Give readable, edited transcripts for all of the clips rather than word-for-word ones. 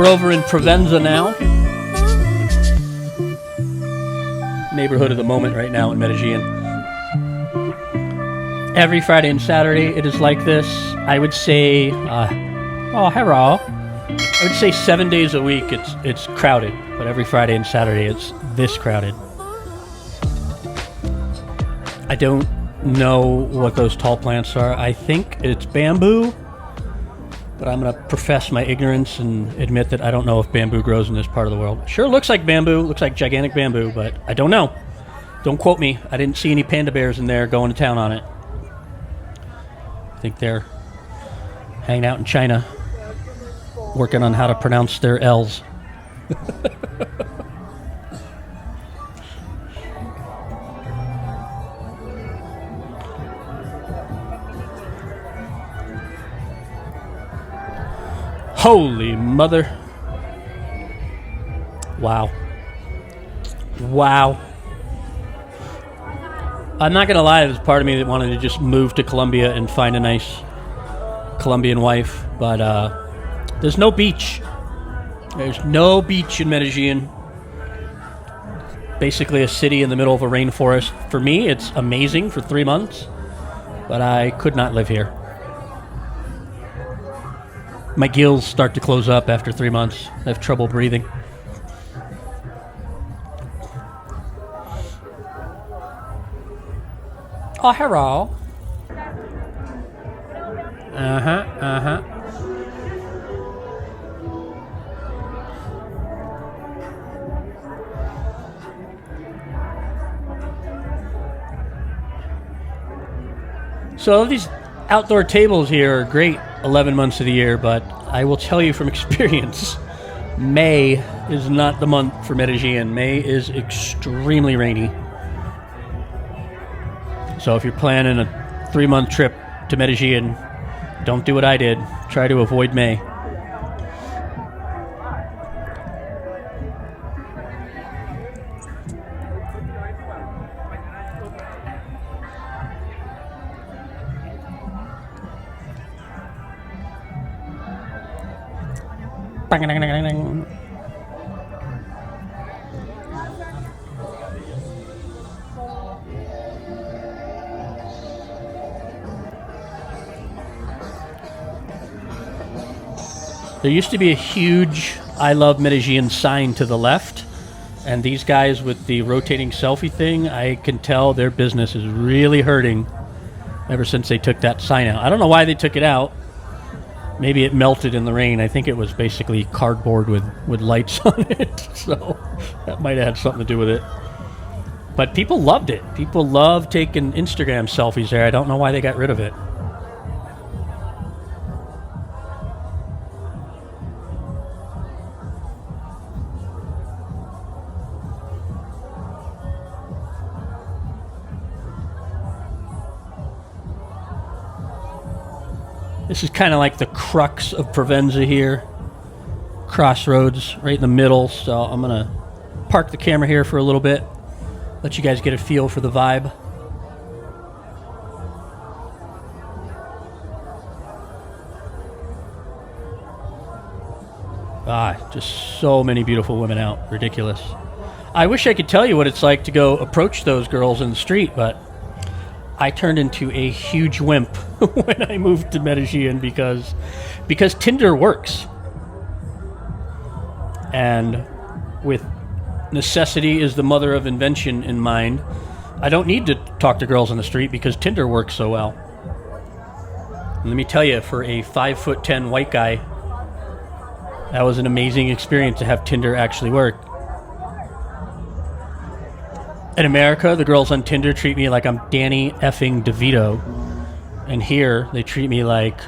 We're over in Provenza now. Neighborhood of the moment right now in Medellín. Every Friday and Saturday it is like this. I would say, hello. I would say 7 days a week it's crowded, but every Friday and Saturday it's this crowded. I don't know what those tall plants are. I think it's bamboo, but I'm going to profess my ignorance and admit that I don't know if bamboo grows in this part of the world. Sure looks like bamboo, looks like gigantic bamboo, but I don't know. Don't quote me. I didn't see any panda bears in there going to town on it. I think they're hanging out in China, working on how to pronounce their L's. Holy mother. Wow. Wow. I'm not going to lie, there's part of me that wanted to just move to Colombia and find a nice Colombian wife, but there's no beach. There's no beach in Medellín. Basically a city in the middle of a rainforest. For me, it's amazing for 3 months, but I could not live here. My gills start to close up after 3 months. I have trouble breathing. Oh, hello. Uh-huh. So these outdoor tables here are great 11 months of the year, but I will tell you from experience, May is not the month for Medellín. May is extremely rainy. So if you're planning a 3-month trip to Medellín, don't do what I did. Try to avoid May. There used to be a huge I Love Medellín sign to the left, and these guys with the rotating selfie thing, I can tell their business is really hurting ever since they took that sign out. I don't know why they took it out. Maybe it melted in the rain. I think it was basically cardboard with lights on it, so that might have had something to do with it. But people loved it. People love taking Instagram selfies there. I don't know why they got rid of it. This is kind of like the crux of Provenza here. Crossroads, right in the middle. So I'm going to park the camera here for a little bit. Let you guys get a feel for the vibe. Just so many beautiful women out. Ridiculous. I wish I could tell you what it's like to go approach those girls in the street, but I turned into a huge wimp when I moved to Medellín because Tinder works. And with necessity is the mother of invention in mind, I don't need to talk to girls on the street because Tinder works so well. And let me tell you, for a 5'10" white guy, that was an amazing experience to have Tinder actually work. In America, the girls on Tinder treat me like I'm Danny effing DeVito. And here, they treat me like,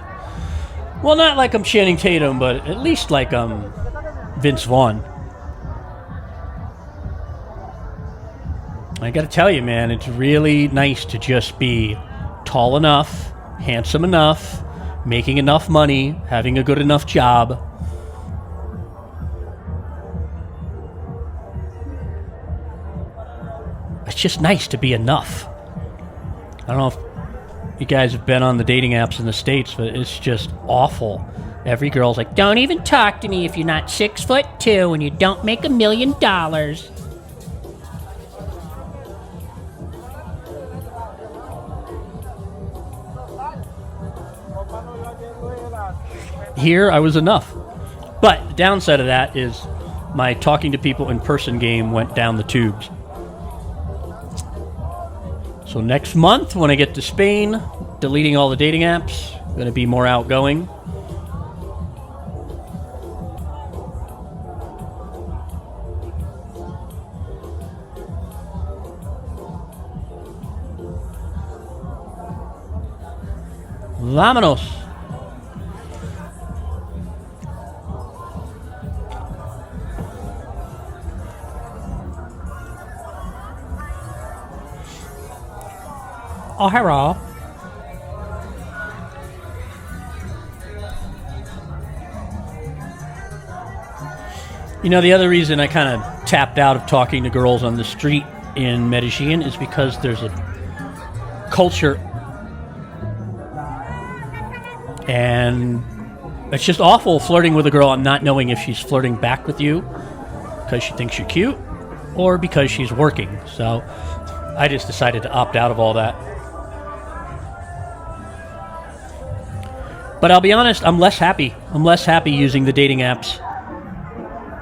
well, not like I'm Channing Tatum, but at least like I'm Vince Vaughn. I gotta tell you, man, it's really nice to just be tall enough, handsome enough, making enough money, having a good enough job. It's just nice to be enough. I don't know if you guys have been on the dating apps in the States, but it's just awful Every girl's like, don't even talk to me if you're not 6'2" and you don't make $1 million. Here, I was enough. But the downside of that is my talking to people in person game went down the tubes. So next month, when I get to Spain, deleting all the dating apps, going to be more outgoing. Vámonos. Oh, hello. You know, the other reason I kind of tapped out of talking to girls on the street in Medellín is because there's a culture, and it's just awful flirting with a girl and not knowing if she's flirting back with you because she thinks you're cute or because she's working. So I just decided to opt out of all that. But I'll be honest, I'm less happy. I'm less happy using the dating apps.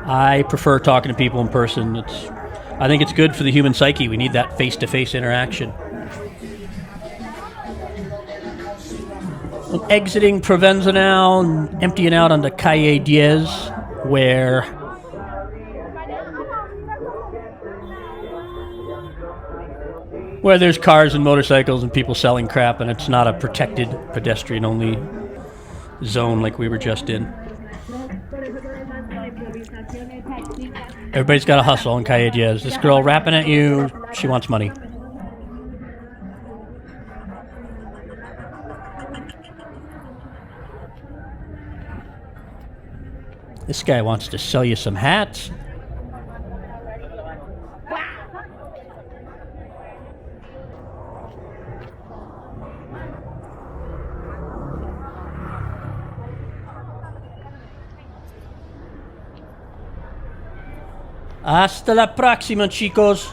I prefer talking to people in person. I think it's good for the human psyche. We need that face-to-face interaction. I'm exiting Provenza now and emptying out onto Calle 10, where there's cars and motorcycles and people selling crap, and it's not a protected pedestrian-only zone like we were just in. Everybody's got to hustle on Calle 10. This girl rapping at you, she wants money. This guy wants to sell you some hats. Hasta la próxima, chicos.